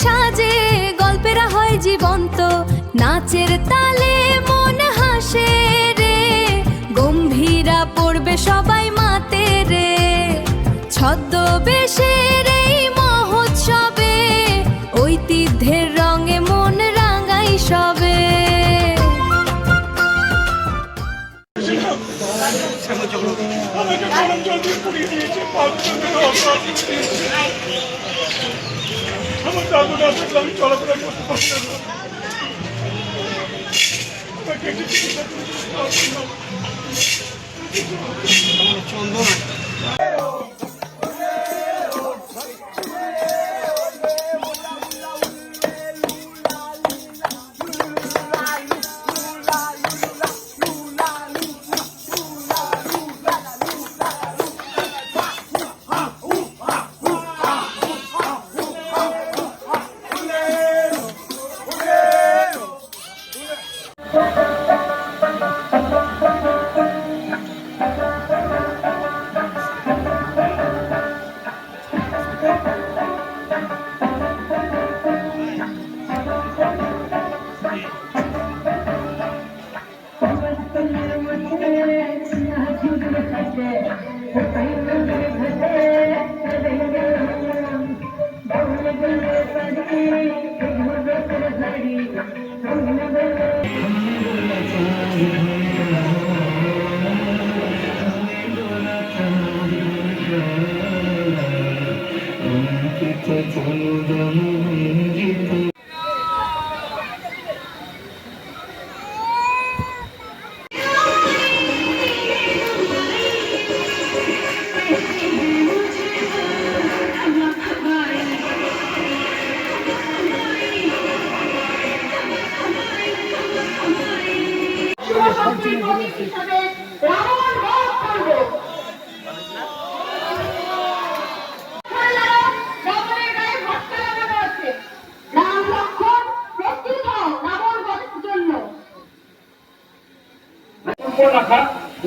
সাজে গল্পেরা হয় জীবন্ত, নাচের তালে মন হাসে রে, গম্ভীরা পড়বে সবাই মাতে রে, ছদ্মবেশের এই মহোৎসবে ঐতিহ্যের রঙে মন রাঙাই সবে। আমার দাদু না থাকলে আমি চলাফেরা করতে পারতাম না।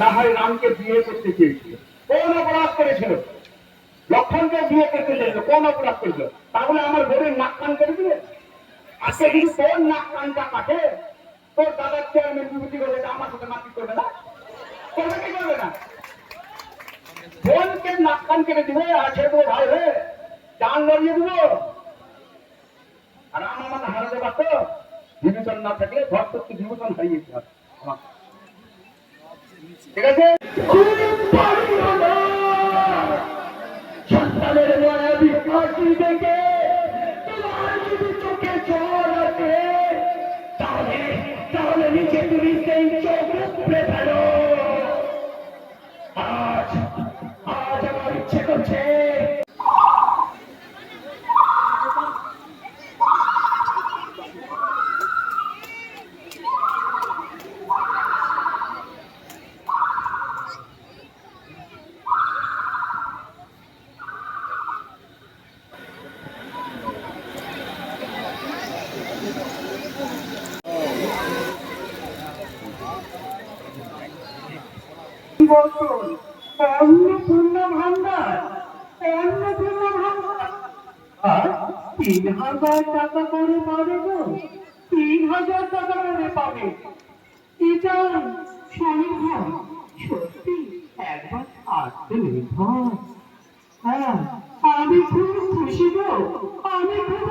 না হয় রামকে বিয়ে করতে চেয়েছিল, কোন অপরাধ করেছিল? লক্ষণকে বিয়ে করতে চেয়েছিল, কোন অপরাধ করেছিল? তাহলে আমার বোনের নাক কান করে দিবে? আজকে যদি তোর নাক কানটা কাটে, তোর দাদার চেয়ারম্যান বিভূতি করবে, আমার সাথে মারপিট করবে না? করবে কি করবে না? বোনকে নাক কান কেটে দিবে আর ছেড়ে দেবো ভাই হয়ে জান লড়িয়ে দিব। আর আমার হারাতে পারত, বিভূষণ না থাকলে ঘর করতে বিভূষণ হারিয়েছে। ঠিক আছে, সন্তানের মায়া বিশ্বাসী দেখে তোমার যদি চোখে জল আছে, তাহলে নিচে তুমি সেই চোখ উপড়ে ফেলো। আজ আমার ইচ্ছে করছে অন্নপূর্ণ ভান্ডার, অন্নপূর্ণ ভান্ডার আর ৩,০০০ টাকা করে পাবে গো, ৩,০০০ টাকা করে পাবে। এটা সম্ভব? সত্যি একবার আত্মনির্ভর। হ্যাঁ, আমি খুব খুশি গো, আমি খুব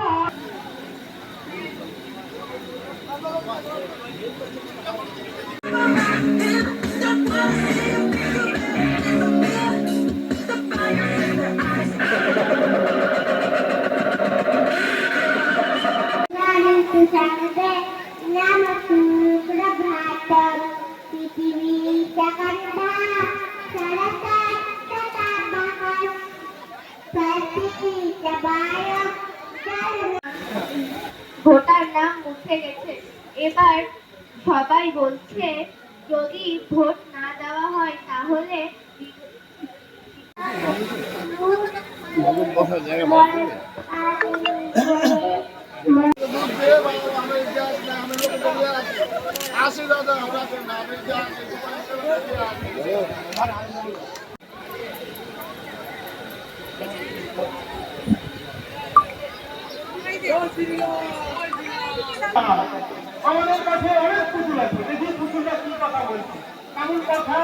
ভোটার নাম উঠে গেছে। এবার সবাই বলছে যদি ভোট না দেওয়া হয় তাহলে আমাদের কাছে অনেক পুতুল আছে, দেখি পুতুলটা কি কথা বলছে। এমন কথা,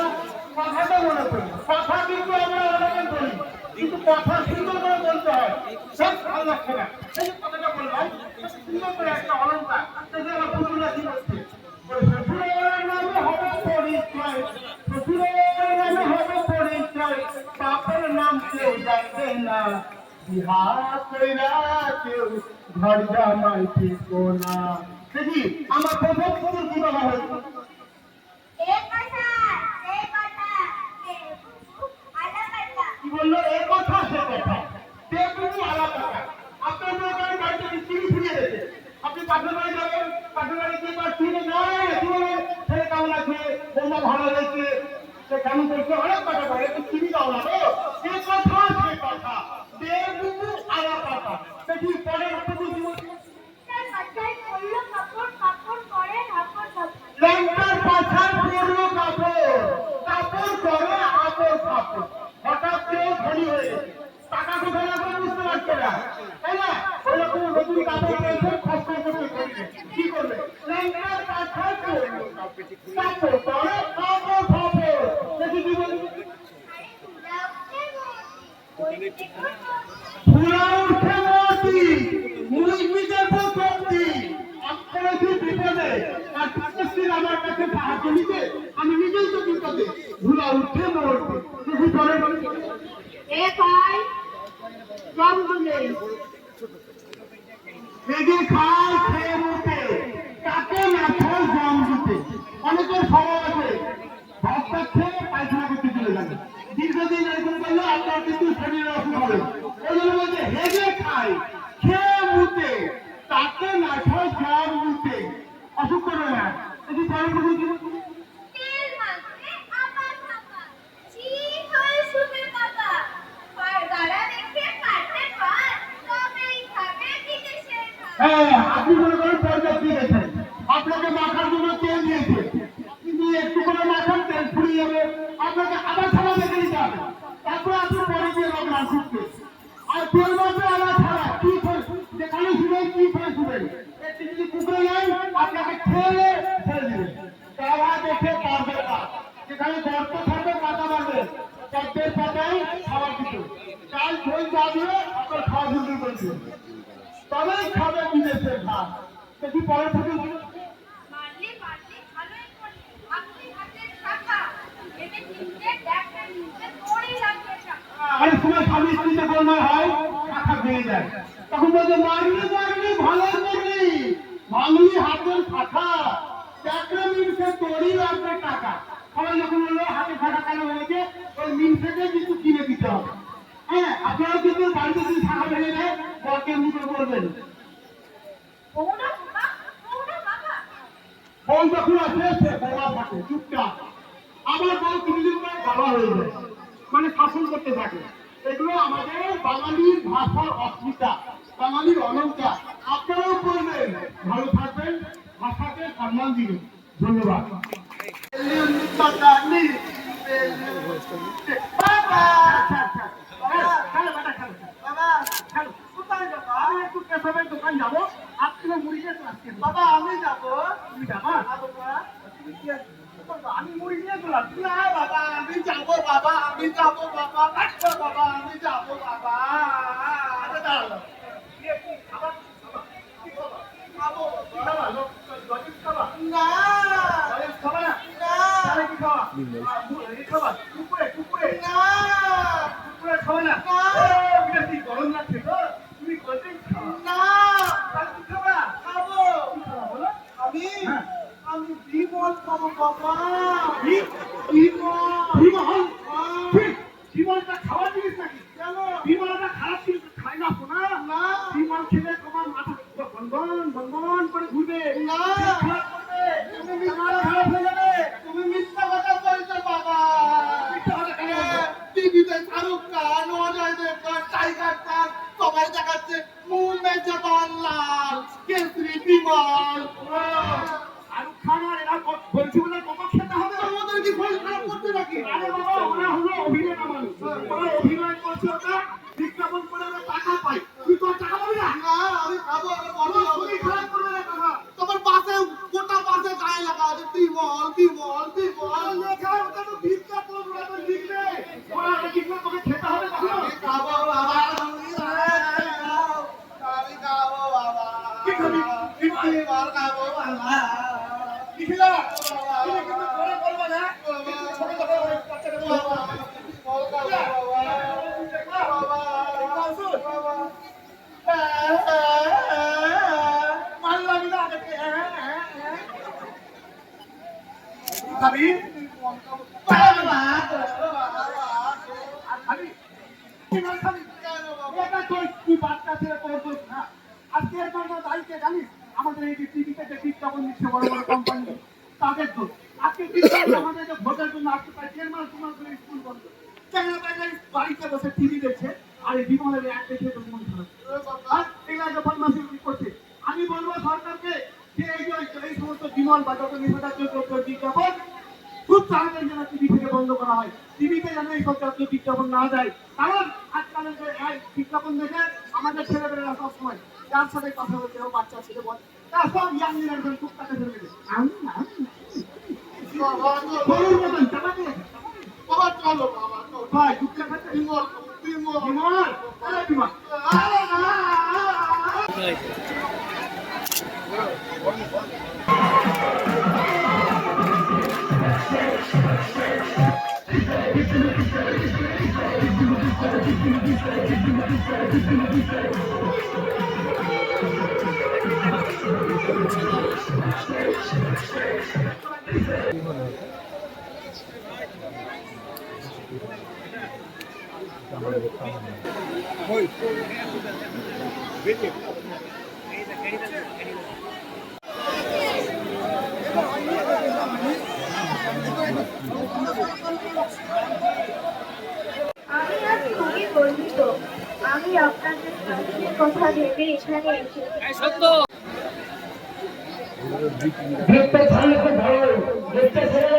কথাটা মনে করি, কথা কিন্তু আমরা অনেকে বলি, কিন্তু কথা সুন্দর করে বলতে হয়। সব ভালো লাগছে না, এই কথাটা বললাম, সুন্দর করে একটা অলঙ্কার। দেখে আমার পুতুলটা কি বলছে, শ্বশুরের নামে হবে পরিচয়, শ্বশুরের নামে হবে পরিচয়, বাপের নাম কেউ জানবে না, বিহা কইরা কেউ ঘর জামাই ঠিক না। দেখি আমার প্রথম পুতুল কি বলা হয়েছে, কি বললো, এ কথা সে কথা, সে কিন্তু আলাদা কথা। আপনার মনে করেন বাড়িতে চিনি ফুরিয়ে গেছে, আপনি পাশের বাড়ি যাবেন, পাশের বাড়ি গিয়ে তার চিনি নয়, কি বলে ছেলে কেমন আছে, বৌমা ভালো হয়েছে, সে কেমন করছে, অনেক কথা বলে, একটু চিনি দাও না তো, সে কথা সে কথা, সে কিন্তু আলাদা কথা। দেখি পরের পুতুল কি বলছে, ল্যাংটার পাছার পরলো কাপড়, কাপড় করে আপর কাপড়। হঠাৎ কেউ ধনী হয়ে গেছে, টাকা কোথায় লাগবে বুঝতে পারছে না, তাই না? ওইরকম নতুন কাপড় রয়েছে, খরচ করতে করবে, কি করবে, ল্যাংটার পাছার পরলো কাপড় করে আপর কাপড়। দেখি কি বলছে, ফুলা উঠে মতি, মুই বিদেশে চলতি, আপনারা কি বিপদে, আর পাকিস্তান আমার কাছে সাহায্য নিতে, আমি নিজেই তো বিপদে, ফুলা উঠে মতি। দেখি পরে ভেগে খায় খেয়ে মুখে, তাকে না খায় জম দিতে। অনেকের স্বভাব আছে, ভাতটা খেয়ে পায়খানা করতে চলে যাবে, দীর্ঘদিন এরকম করলে আপনার কিন্তু শরীরে অসুখ হবে। ওই জন্য বলছে হেগে খায় খেয়ে মুখে, তাকে না খায় জম দিতে, অসুখ করবে না। দেখি পরে বলছি কি বলছি, হ্যাঁ আপনি মনে করেন পর্যাপ্ত দিয়েছেন, আপনাকে মাখার জন্য তেল দিয়েছে, কিন্তু একটু করে মাখান তেল ফুরিয়ে যাবে, আপনাকে আবার ছাড়া দেখে নিতে হবে, তারপরে আপনি পরে দিয়ে লাগবেন শুনতে। আর তেল মাত্র আবার ছাড়া কি যেখানে শুনেন কি করে শুনেন, একটু যদি কুকুরে নেন আপনাকে ঠেলে ছেড়ে দিবেন, তারা দেখে পারবে না, যেখানে গর্ত থাকবে পাতা মারবে, পদ্মের পাতায় খাওয়ার কিছু চাল ঝোল যা দিয়ে আপনার খাওয়া শুরু করে দিবেন, তবেই খাবে বিদেশের ভাত। দেখি পরের থেকে অনেক সময় স্বামী স্ত্রীতে গোলমাল হয়, টাকা ভেঙে যায়, তখন বলছে মারলি মারলি ভালো করলি, ভাঙলি হাতের ফাঁকা, চাকরি মিনসে তোরই লাগবে টাকা। সবাই যখন বললো হাতে ফাঁকা কেন হয়েছে, ওই মিনসেকে কিন্তু কিনে দিতে হবে। হ্যাঁ আপনারাও কিন্তু বাড়িতে যদি টাকা ভেঙে যায় বরকে মুখে করবেন, বউ যখন আসে সে বলা থাকে চুপচাপ, আবার বউ কিছুদিন পর বাবা হয়ে যায়, মানে শাসন করতে থাকে। এগুলো আমাদের বাঙালির ভাষার অস্মিতা, বাঙালির অলঙ্কার। আপনারাও করবেন, ভালো থাকবেন, ভাষাকে সম্মান দিবেন। ধন্যবাদ। দোকান যাবো, আপনি মুড়ি নিয়ে আসছেন, বাবা আমি যাবো, তুমি যাবা, আমি মুড়ি নিয়ে চলে আসছি, না বাবা আমি যাবো, বাবা আমি যাবো, বাবা বাবা আমি যাবো, বাবা গরম লাগছে তো, তুমি আমি বিমল খাবো বাবা, বিমলটা খাওয়ার জিনিস নাকি, বিমলটা খারাপ জিনিস খায় না শোনা, বিমল খেলে তোমার মাথা বনবন বনবন করে ঘুরবে, খারাপ হয়ে যাবে। তুমি মিথ্যা কথা বলছো বাবা, টিভিতে শাহরুখ খান, অজয় দেবগন, টাইগার খান সবাই দেখাচ্ছে মুখ में जबान लाल केसरी বিমল। শাহরুখ খান আর এরা বলছি বলে কত খেতে হবে, আমাদের কি ভয় খারাপ করতে নাকি? আরে বাবা ওরা হলো অভিনয় মানুষ, ওরা অভিনয় করছে, ওটা বিজ্ঞাপন করে টাকা পায়, তুই তো টাকা পাবি না। আমি খাবো আর খালি বিমল খালি এটা তুই বাচ্চা ছেলে তোর দোষ না। আজকে এর জন্য দায়িত্বে জানিস আমাদের এই যে টিভিতে যে বিজ্ঞাপন দিচ্ছে বড় বড় কোম্পানি তাদের দোষ। আজকে আমাদের যে ভোটের জন্য আসতে পারে 1.5 মাস 2 মাস ধরে স্কুল বন্ধ, বাড়িতে বসে টিভি দেখছে আর এই বিমলের এক দেখে তো মন খারাপ। আর এগুলো বদমাশি করছে। আমি বলবো সরকারকে যে এই সমস্ত বিমল বা যত নিষেধাজ্ঞ বিজ্ঞাপন খুব তাড়াতাড়ি যেন টিভি থেকে বন্ধ করা হয়, টিভিতে যেন এই সব জাতীয় বিজ্ঞাপন না যায়। কারণ আজকালের যে বিজ্ঞাপন দেখে আমাদের ছেলেমেয়েরা সবসময় যার সাথে কথা বলতে হবে বাচ্চা ছেলে বল তারা সব ইয়াং জেনারেশন খুব তাকে ফেলে দেবে। গরুর মতন চালাতে বাবা চলো বাবা চলো। ভাই দুঃখে খাচ্ছে বিমল বিমল বিমল আরে বিমল আরে না আমি আজ খুবই গর্বিত। আমি আপনাদের স্বাস্থ্যের কথা ভেবে এখানে এসেছি। দেখতে ভালো খুব ভালো দেখতে ছেলে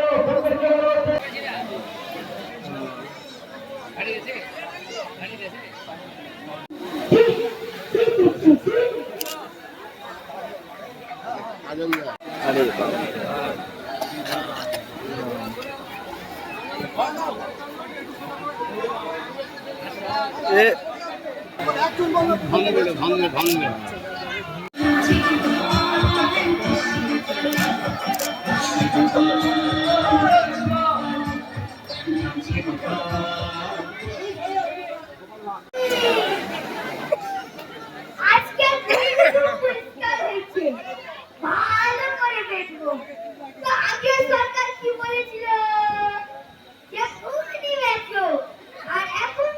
ভাঙবে আজকে পরিষ্কার হয়েছে, ভালো করে দেখবো। তো আগে সরকার কি বলেছিল যে উঠনি মেট্রো, আর এখন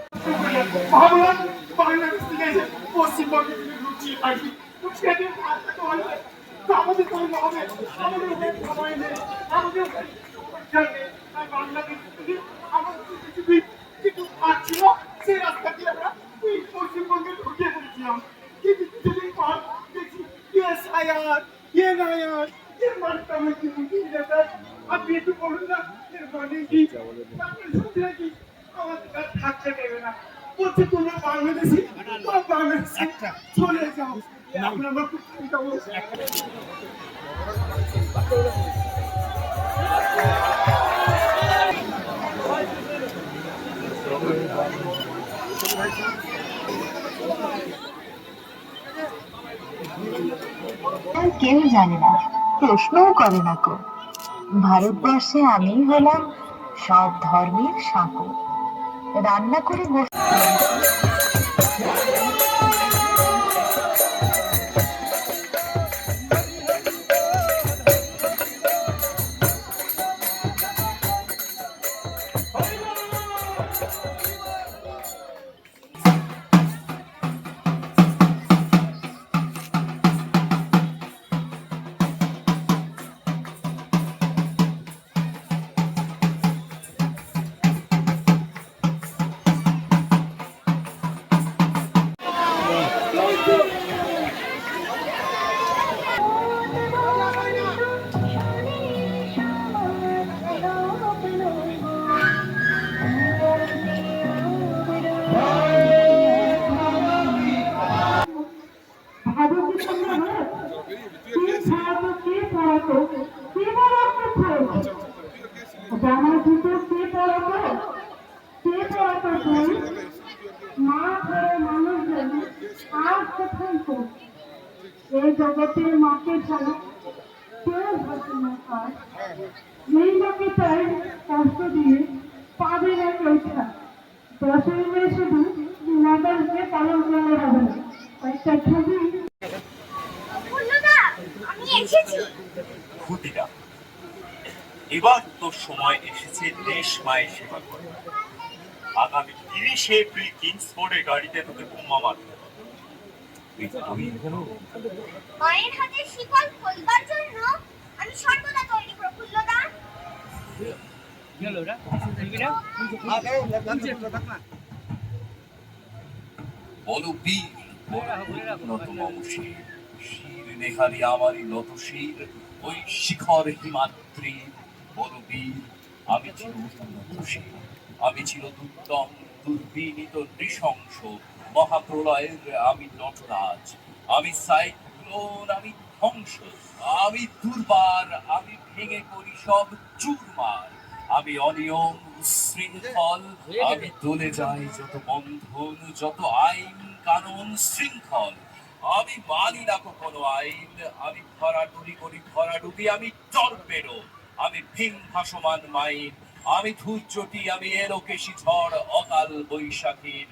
ভাবলাম বাংলাদেশ থেকে এসে পশ্চিমবঙ্গে লুচিয়ে থাকি লুচিয়ে দিয়ে ভাতটা তো হবে আমাদের তো হবে আমাদের উপরে সময় নেই আমাদের বাংলাদেশ থেকে আমাদের কিছু পাচ্ছিল সেই রাস্তা দিয়ে আমরা এই পশ্চিমবঙ্গে ঢুকে পড়েছিলাম কিন্তু কিছুদিন পর দেখছি এসআইআর এনআইআর এর মানটা আমি কি বুঝি না। আপনি একটু বলুন না এর মানে কি শুনতে নাকি আমাদের কাছে থাকতে দেবে না, বলছে তোমরা বাংলাদেশি বাংলাদেশি চলে যাও। আমরা খুব চিন্তা করছি। কেউ জানে না, প্রশ্নও করে না কো। ভারতবর্ষে আমি হলাম সব ধর্মের সাঁকো, রান্না করে জামার ভিতর কে পড়াতো তুই মা ধরে মানুষজন আর কোথায় তো এই জগতের মাকে ছাড়া কেউ ভাবে না পায়, এই মাকে তাই কষ্ট দিয়ে পাবে না কেউ ছাড়া। দশই মে শুধু মাদারকে পালন করা হবে না, একটা ছবি আমি এসেছি। এবার তোর সময় এসেছে দেশ মায়ের সেবা করে। আগামী 30 এপ্রিল কিংসফোর্ডের গাড়িতে তোকে বোমা মারতে হবে। তুই তৈরি তো? মায়ের হাতে শিকল খোলবার জন্য আমি সর্বদা তৈরি, প্রফুল্লদা। বলো বীর, নতম শির, শির নেহারি আমারই নত শির, ওই শিখর হিমাদ্রি। বলো বীর, আমি ছিল উন্নত শির, আমি ছিল দুর্দম দুর্বিনীত নৃশংস, মহাপ্রলয়ের আমি নটরাজ, আমি সাইক্লোন, আমি ধ্বংস, আমি দুর্বার, আমি ভেঙে করি সব চুরমার, আমি অনিয়ম শৃঙ্খল, আমি দলে যাই যত বন্ধন, যত আইন কানুন শৃঙ্খল, আমি মানি না কোনো আইন, আমি ভরাডুবি করি ভরাডুবি, আমি টর্পেডো, আমি ভীম ভাসমান মাইন, আমি ধূর্যটি, আমি এলোকেশী ঝড় অকাল বৈশাখীর,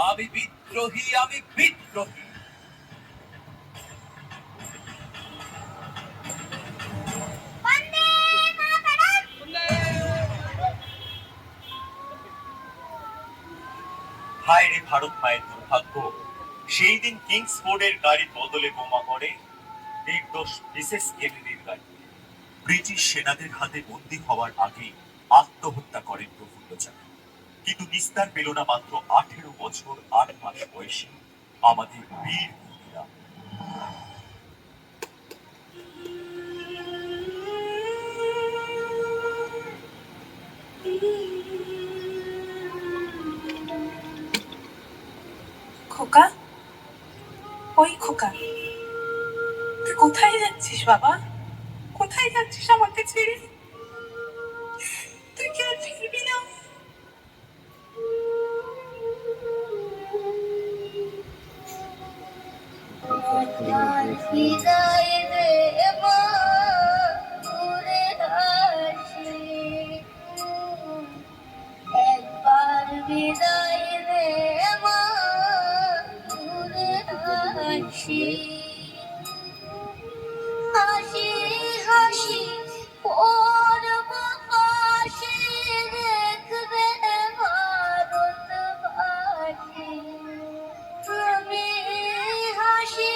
আমি বিদ্রোহী, আমি বিদ্রোহী। হায় রে ভারত মায়ের দুর্ভাগ্য, সেই দিন কিংসফোর্ডের গাড়ির বদলে বোমা পড়ে নির্দোষ মিসেস কেনেডির গাড়ি। ব্রিটিশ সেনাদের হাতে বন্দী হওয়ার আগে আত্মহত্যা করেন প্রফুল্লচাঁদ। কিন্তু নিস্তার পেল না মাত্র 18 বছর 8 মাস বয়সী আমাদের বীর খুনিরা। খোকা, ওই খোকা, তুই কোথায় যাচ্ছিস বাবা? কোথায় যাচ্ছিস আমাকে ছেড়ে? তুই কি আর ফিরবি না? বিদায় দে মা, ঘুরে আসি, একবার বিদায় দে মা, ঘুরে আসি। হাসি হাসি পরব পাশে, দেখবে ভারতবাসী। আমি হাসি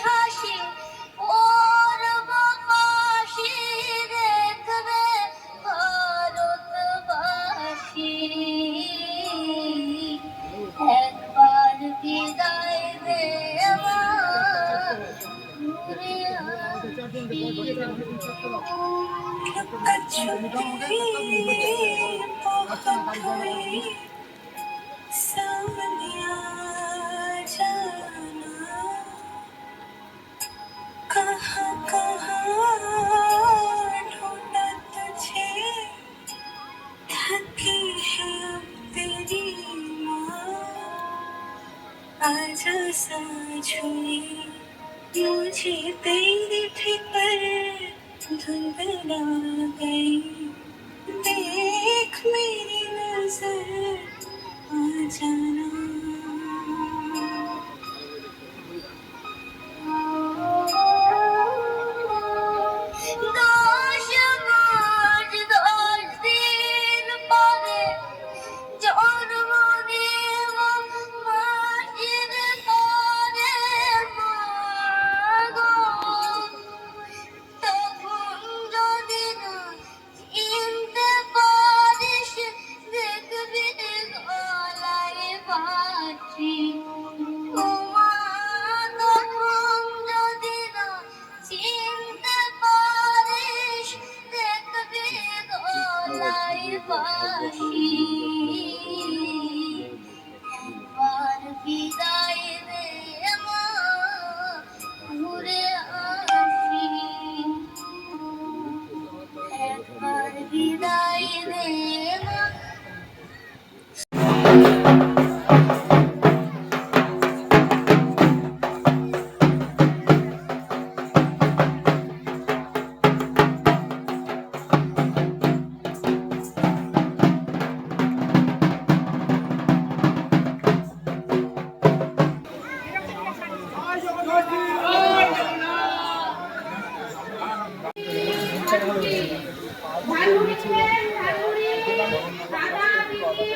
হাসি পরব পাশে, দেখবে ভারতবাসী। একবার বিদায় দে মা, ঘুরে আসি। लुका छुपी बहुत हुई, सामने आ जाना। कहाँ कहाँ ढूंढा तुझे, थकी है अब तेरी माँ। आजा सांझ हुई, मुझे तेरी फिक्र धुंधला गई। देख मेरी नजर आ जाना। দশ মাস 10 দিন পরে জন্মদিন মাসির পরে মা গো, তখন যদি না চিনতে পারিস, দেখবি গলায় বাঁশি। ও মা, তখন যদি না চিনতে পারিস, দেখবি গলায় বাঁশি। একবার বিদায় দে মা, ঘুরে আসি। একবার বিদায় দে মা।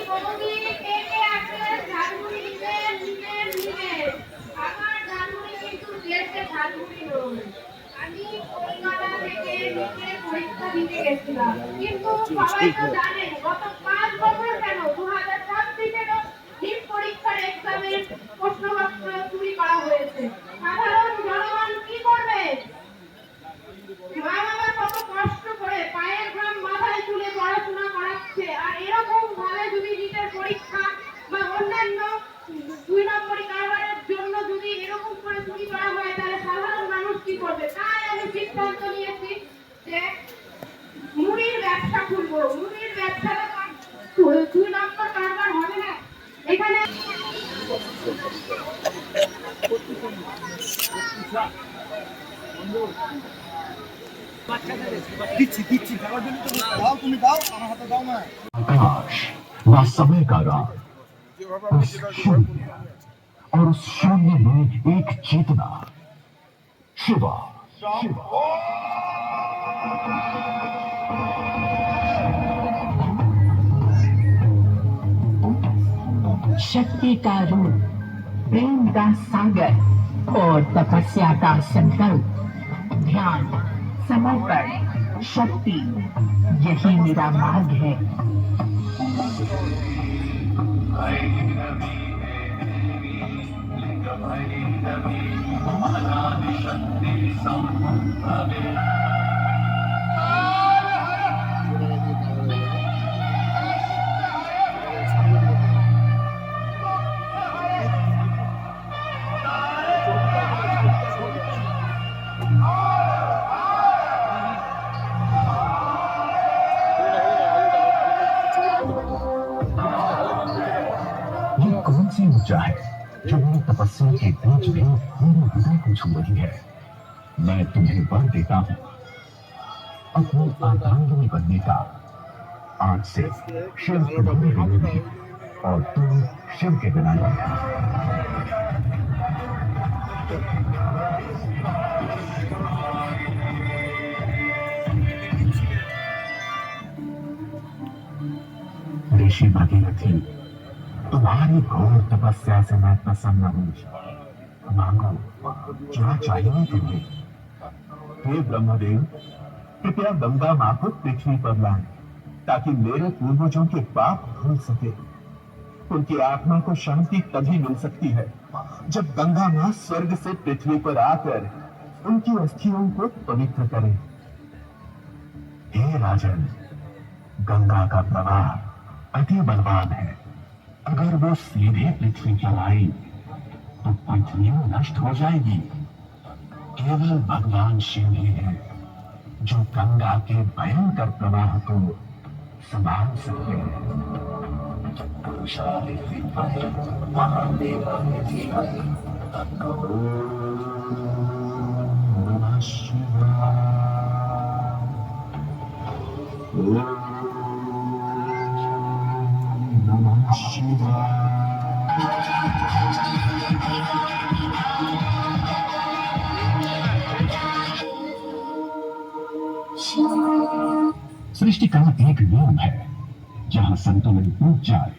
কোনোদিন কে কে আসলে ঝালমুড়ি নিবেন। আমার ঝালমুড়ি কিন্তু দেশে ঝালমুড়ি নয়। আমি কলকাতা থেকে নিজে পরীক্ষা দিতে গেছিলাম, কিন্তু সবাই তো জানে গত 5 বছর কেন 2004 থেকেও নিট পরীক্ষার এক্সামের প্রশ্নপত্র চুরি করা হয়েছে। সাধারণ জনগণ কি করবে? মা বাবা কত কষ্ট করে পায়ের ঘাম মাথায় তুলে পড়াশোনা করাচ্ছে, আর এরকম ভাবে যদি নিটের পরীক্ষা বা অন্যান্য 2 নম্বরী কারবারের জন্য যদি এরকম করে চুরি করা হয়, তাহলে সাধারণ মানুষ কি করবে? তাই আমি সিদ্ধান্ত নিয়েছি যে মুড়ির ব্যবসা খুলবো। মুড়ির ব্যবসাটা 2 নম্বর কারবার হবে না। এখানে आकाश व समय का राग, उस शून्य और उस शून्य में एक चेतना, शिवा। शक्ति का रूप, प्रेम का सागर और तपस्या का संकल्प, ध्यान, समर्पण, शक्ति, यही मेरा मार्ग है। ये कौन सी ऊर्जा है जो मेरी तपस्या के बीच में मेरे हृदय को छू रही है? मैं तुम्हें वर देता हूँ अपनी अर्धांगिनी बनने का। आज से शिव तुम्हारे बिना नहीं और तुम शिव के बिना नहीं। ऋषि भगीरथी, तुम्हारी घोर तपस्या से मैं प्रसन्न हूँ। मांगो, क्या चाहिए तुम्हें? हे ब्रह्मदेव, कृपया गंगा मां को पृथ्वी पर लाएं, ताकि मेरे पूर्वजों के पाप धुल सके। उनकी आत्मा को शांति तभी मिल सकती है जब गंगा मां स्वर्ग से पृथ्वी पर आकर उनकी अस्थियों को पवित्र करे। हे राजन, गंगा का प्रवाह अति बलवान है। अगर वो सीधे पृथ्वी पर आई तो पृथ्वी नष्ट हो जाएगी। केवल भगवान शिव ही है जो गंगा के भयंकर प्रवाह को संभाल सकते हैं। नमः शिवाय। नमः शिवाय। सृष्टि का एक नियम है, जहां संतुलन टूट जाए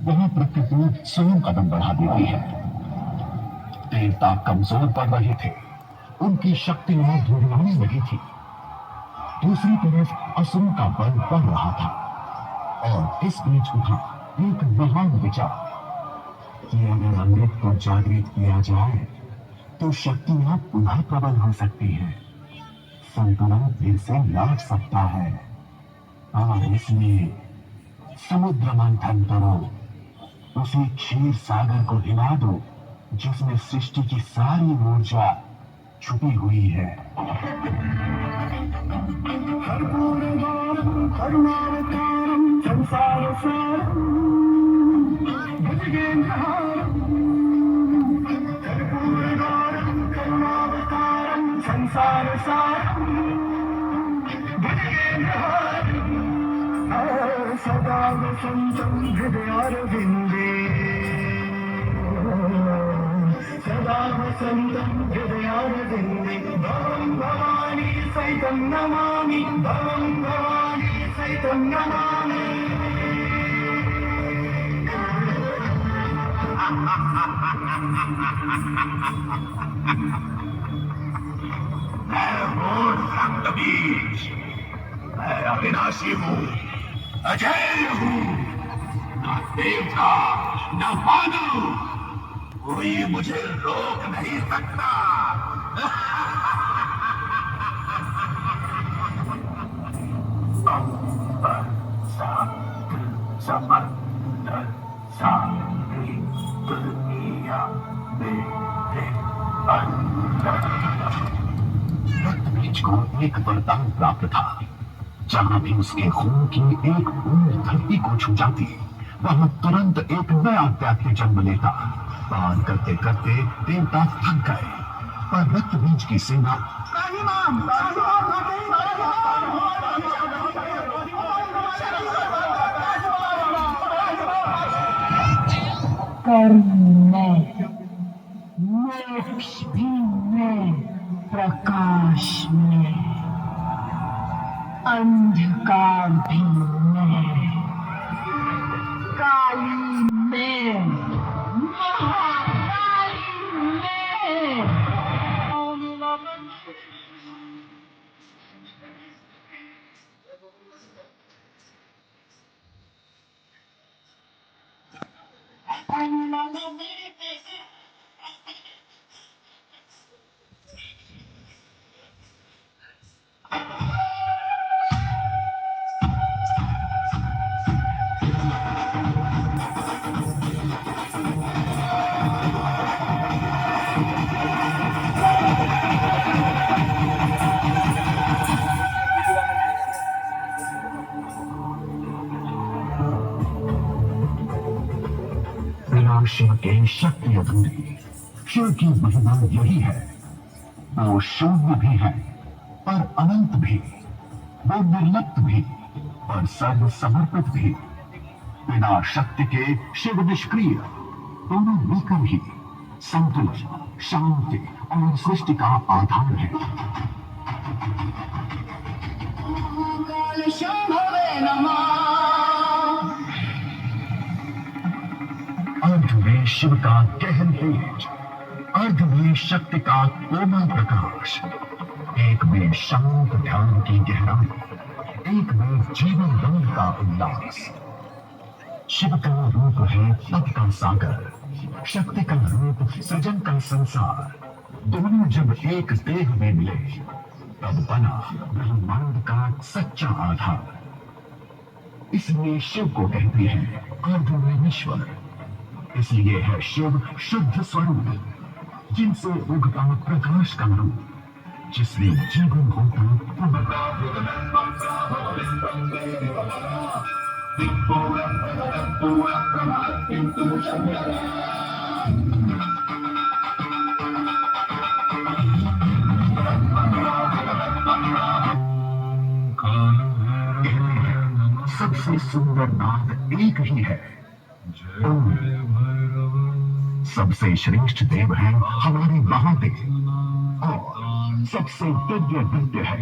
वहां प्रकृति स्वयं कदम बढ़ा देती है। देवता कमजोर पड़ रहे थे, उनकी शक्ति में दुर्नामी लगी थी। दूसरी तरफ असुरों का बल बढ़ रहा था और इस बीच उठा एक महान विचार कि अगर अमृत को जागृत किया जाए तो शक्तियां पुनः प्रबल हो सकती है, संतुलन फिर से लौट सकता है। और इसलिए समुद्र मंथन करो, उसी क्षीर सागर को हिला दो जिसमें सृष्टि की सारी ऊर्जा छुपी हुई है। सदा वसंतं हृदयारविन्दे, सदा वसंतं हृदयारविन्दे, भवं भवानी सहितं नमामि, भवं भवानी सहितं नमामि। मैं हूँ रक्तबीज, मैं अविनाशी हूँ, अजय हूँ, न देवता न मानव, कोई मुझे रोक नहीं सकता। रक्तबीज को एक वरदान प्राप्त था। जहां भी उसके खून की एक बूंद धरती को छू जाती, वहां तुरंत एक नया दैत्य जन्म लेता। पार करते करते देवता थक गए, पर रक्तबीज की सेना कर्म में, मोक्ष भी में, प्रकाश में, अंधकार भी में, काली में, महाकाली में। बिना शिव के शक्ति अधूरी। शिव की महिमा यही है, वो शून्य भी है पर अनंत भी, वो निर्लिप्त भी और सर्व समर्पित भी। बिना शक्ति के शिव निष्क्रिय, दोनों मिलकर ही संतुलन, शांति और सृष्टि का आधार है। अर्ध में शिव का गहन तेज, अर्ध में शक्ति का कोमल प्रकाश, एक में शांत ध्यान की गहराई, एक में जीवन रंग का उल्लास। शिव का रूप है तप का सागर, शक्ति का रूप सृजन का संसार। दोनों जब एक देह में मिले, तब बना ब्रह्मांड का सच्चा आधार। इसलिए शिव को कहते हैं अर्धनारीश्वर। इसलिए है शिव शुद्ध स्वरूप, जिनसे उगता प्रकाश का रूप, जिसमें जीवन होता पूर्ण। सबसे सुंदर नाद एक ही है, सबसे श्रेष्ठ देव है हमारे महादेव, और सबसे दिव्य नृत्य है।